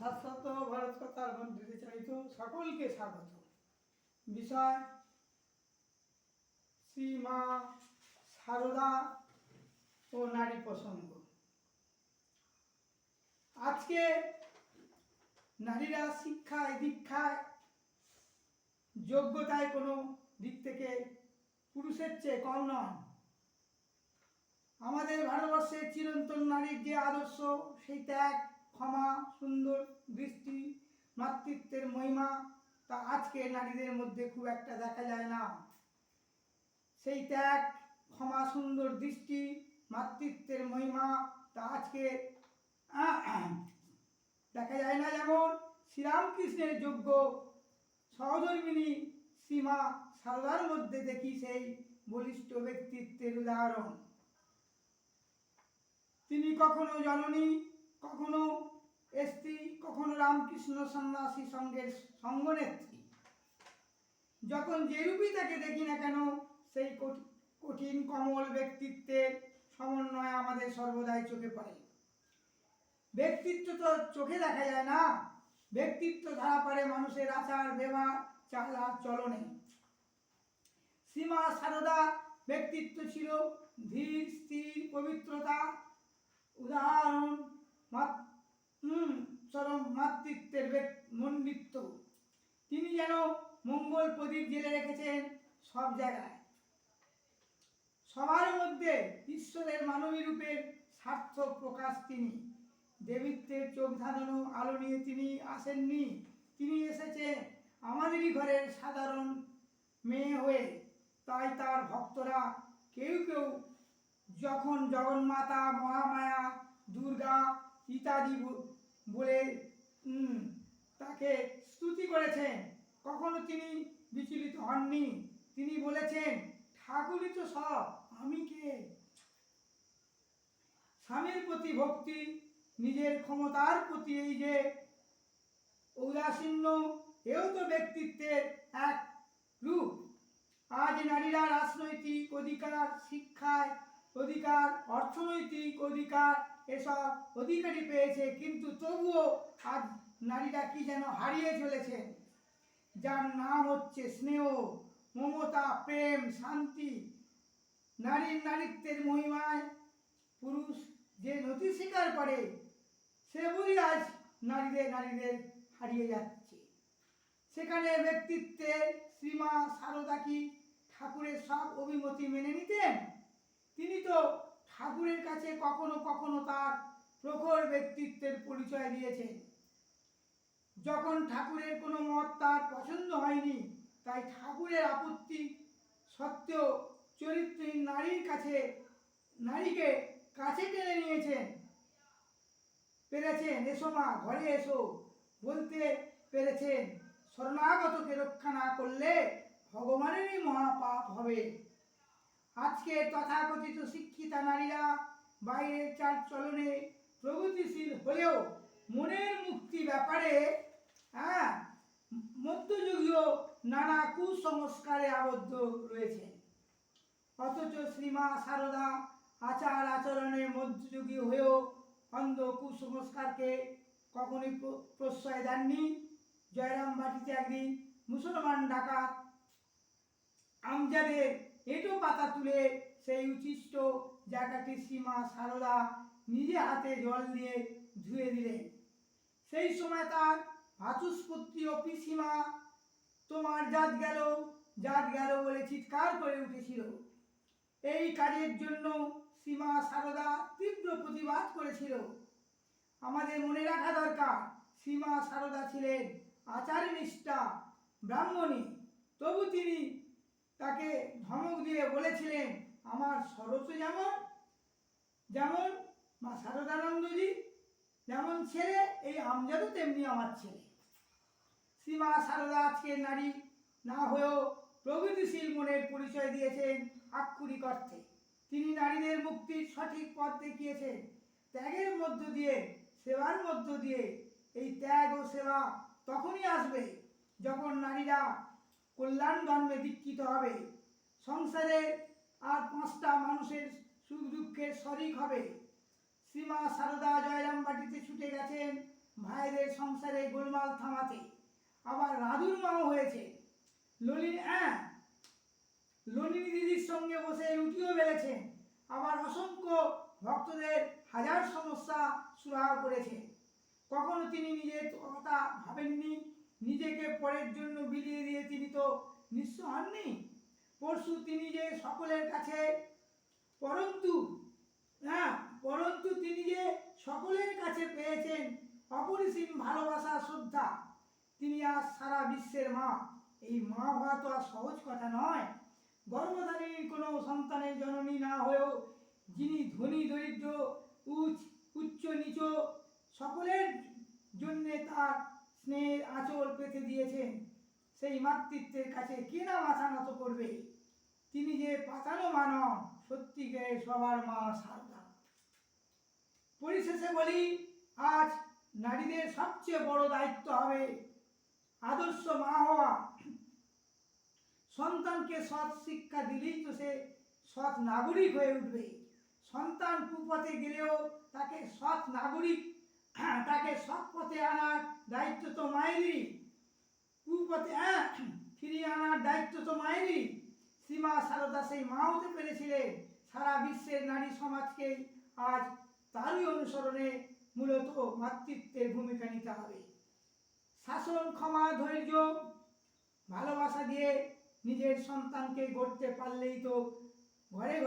শাশ্বত ভারত কথার মন্ত্রীতে চালিত সকলকে স্বাগত। বিষয় শ্রী মা সারদা ও নারী প্রসঙ্গ। আজকে নারীরা শিক্ষায় দীক্ষায় যোগ্যতায় কোনো দিক থেকে পুরুষের চেয়ে কম নন। আমাদের ভারতবর্ষের চিরন্তন নারীর যে আদর্শ, সেই ত্যাগ, ক্ষমা, সুন্দর দৃষ্টি, মাতৃত্বের মহিমা, তা আজকে নারীদের মধ্যে খুব একটা দেখা যায় না। সেই ত্যাগ, ক্ষমা, সুন্দর দৃষ্টি, মাতৃত্বের মহিমা, তা আজকে দেখা যায় না। যেমন শ্রীরামকৃষ্ণের যোগ্য সহধর্মিণী শ্রীমা সারদার মধ্যে দেখি সেই বলিষ্ঠ ব্যক্তিত্বের উদাহরণ। তিনি কখনো জননী, কখনো স্ত্রী, কখনো রামকৃষ্ণ সন্ন্যাসী সঙ্গের সঙ্গনেত্রী। যখন যেরূপই তাকে দেখি না কেন, সেই কঠিন কমল ব্যক্তিত্বের সমন্বয় আমাদের সর্বদাই চোখে পড়ে। ব্যক্তিত্ব তো চোখে দেখা যায় না, ব্যক্তিত্ব ধরা পড়ে মানুষের আচার ব্যবহার, চাল চলনে। শ্রীমা সারদা ব্যক্তিত্ব ছিল ধীর, স্থির, পবিত্রতা, উদাহরণ, চরম মাতৃত্বের মণ্ডিত্য। তিনি যেন মঙ্গল প্রদীপ জেলে রেখেছেন সব জায়গায়। সবার মধ্যে ঈশ্বরের মানবী রূপের সার্থক প্রকাশ তিনি। দেবীত্বের চোখ ধাঁধানো আলো নিয়ে তিনি আসেননি, তিনি এসেছেন আমাদেরই ঘরের সাধারণ মেয়ে হয়ে। তাই তার ভক্তরা কেউ কেউ যখন জগন্মাতা, মহামায়া, দুর্গা ইত্যাদি বলে তাকে স্তুতি করেছেন, কখনো তিনি বিচলিত হননি। তিনি বলেছেন, ঠাকুরই তো সব, আমি কে? স্বামীর প্রতি ভক্তি, নিজের ক্ষমতার প্রতি এই যে ঔদাসীন্য, এও তো ব্যক্তিত্বের এক রূপ। আজ নারীরা রাজনৈতিক অধিকার, শিক্ষায় অধিকার, অর্থনৈতিক অধিকার, এসব অধিকারই পেয়েছে, কিন্তু তবুও আজ নারীরা কি যেন হারিয়ে চলেছে, যার নাম হচ্ছে স্নেহ, মমতা, প্রেম, শান্তি। নারীর নারীত্বের মহিমায় পুরুষ যে নতি স্বীকার করে, সে বলি আজ নারীদের হারিয়ে যাচ্ছে। সেখানে ব্যক্তিত্বে শ্রীমা সারদা কি ঠাকুরের সব অভিমতি মেনে নিতেন? তিনি তো ঠাকুরের কাছে কখনো কখনো তার প্রখর ব্যক্তিত্বের পরিচয় দিয়েছেন। যখন ঠাকুরের কোনো মত তার পছন্দ হয়নি, তাই ঠাকুরের আপত্তি সত্ত্বেও চরিত্রহীন নারীকে কাছে টেনে নিয়েছেন, পেরেছেন। এসো মা, ঘরে এসো বলতে পেরেছেন। শরণাগতকে রক্ষা না করলে ভগবানেরই মহাপাপ হবে। আজকে তথাকথিত শিক্ষিতা নারীরা বাইরের চাল চলনে প্রগতিশীল হলেও মনের মুক্তি ব্যাপারে মধ্যযুগীয় নানা কুসংস্কারে আবদ্ধ রয়েছে। অথচ শ্রীমা সারদা আচার আচরণে মধ্যযুগী হয়েও অন্ধ কুসংস্কারকে কখনোই প্রশ্রয় দেননি। জয়রাম বাটিতে একদিন মুসলমান ডাকাত আমজাদের এঁটো পাতা তুলে সেই উচ্ছিষ্ট জায়গাটি শ্রীমা সারদা নিজে হাতে জল দিয়ে ধুয়ে দিলেন। সেই সময় তার ভাতুষপুত্রী ও পিসিমা তোমার জাত গেল বলে চিৎকার করে উঠেছিল। এই কাজের জন্য শ্রীমা সারদা তীব্র প্রতিবাদ করেছিল। আমাদের মনে রাখা দরকার, শ্রীমা সারদা ছিলেন আচারনিষ্ঠা ব্রাহ্মণী, তবু তিনি তাকে ধমক দিয়ে বলেছিলেন, আমার সরস যেমন মা শারদানন্দজি যেমন ছেলে, এই আমজাদও তেমনি আমার ছেলে। শ্রীমা সারদা আজকের নারী না হয়েও প্রগতিশীল মনের পরিচয় দিয়েছেন আক্ষরিক অর্থে। তিনি নারীদের মুক্তির সঠিক পথ দেখিয়েছেন। ত্যাগের মধ্য দিয়ে, সেবার মধ্য দিয়ে। এই ত্যাগ ও সেবা তখনই আসবে যখন নারীরা কল্যাণ ধর্মে দীক্ষিত হবে, সংসারের আর 5টা মানুষের সুখ দুঃখের শরিক হবে। শ্রীমা সারদা জয়রাম বাটিতে ছুটে গেছেন ভাইদের সংসারে গোলমাল থামাতে। আবার রাধুর মাও হয়েছে। ললিনী দিদির সঙ্গে বসে রুটিও বেড়েছেন। আবার অসংখ্য ভক্তদের হাজার সমস্যা সুরাহা করেছে। কখনো তিনি নিজের কথা ভাবেননি, নিজেকে পরের জন্য বিলিয়ে দিয়ে তিনি তো নিঃস্ব হননি। পরশু তিনি যে সকলের কাছে পরন্তু তিনি যে সকলের কাছে পেয়েছেন অপরিসীম ভালোবাসা, শ্রদ্ধা। তিনি আজ সারা বিশ্বের মা। এই মা হওয়া তো আর সহজ কথা নয়। গর্ভধারিণী কোনো সন্তানের জননী না হয়েও যিনি ধনী দরিদ্র উচ্চ নিচ সকলের জন্যে তার স্নেহের আঁচল পেতে দিয়েছেন, সেই মাতৃত্বের কাছে কে না মাথা নত করবে। তিনি যে পাতানো মানব, সত্যিকারের সবার মা সারদা। পরিশেষে বলি, আজ নারীদের সবচেয়ে বড় দায়িত্ব হবে আদর্শ মা হওয়া। সন্তানকে সৎ শিক্ষা দিলেই তো সে সৎ নাগরিক হয়ে উঠবে। সন্তান কুপথে গেলেও তাকে সৎ পথে আনার দায়িত্ব তো মায়েরই। কুপথে ফিরিয়ে আনার দায়িত্ব তো মায়েরই। শ্রীমা সারদা সেই মা হতে পেরেছিলেন। সারা বিশ্বের নারী সমাজকে আজ তারই অনুসরণে মূলত মাতৃত্বের ভূমিকা নিতে হবে। শাসন, ক্ষমা, ধৈর্য, ভালোবাসা দিয়ে নিজের সন্তানকে গড়তে পারলেই তো ঘরে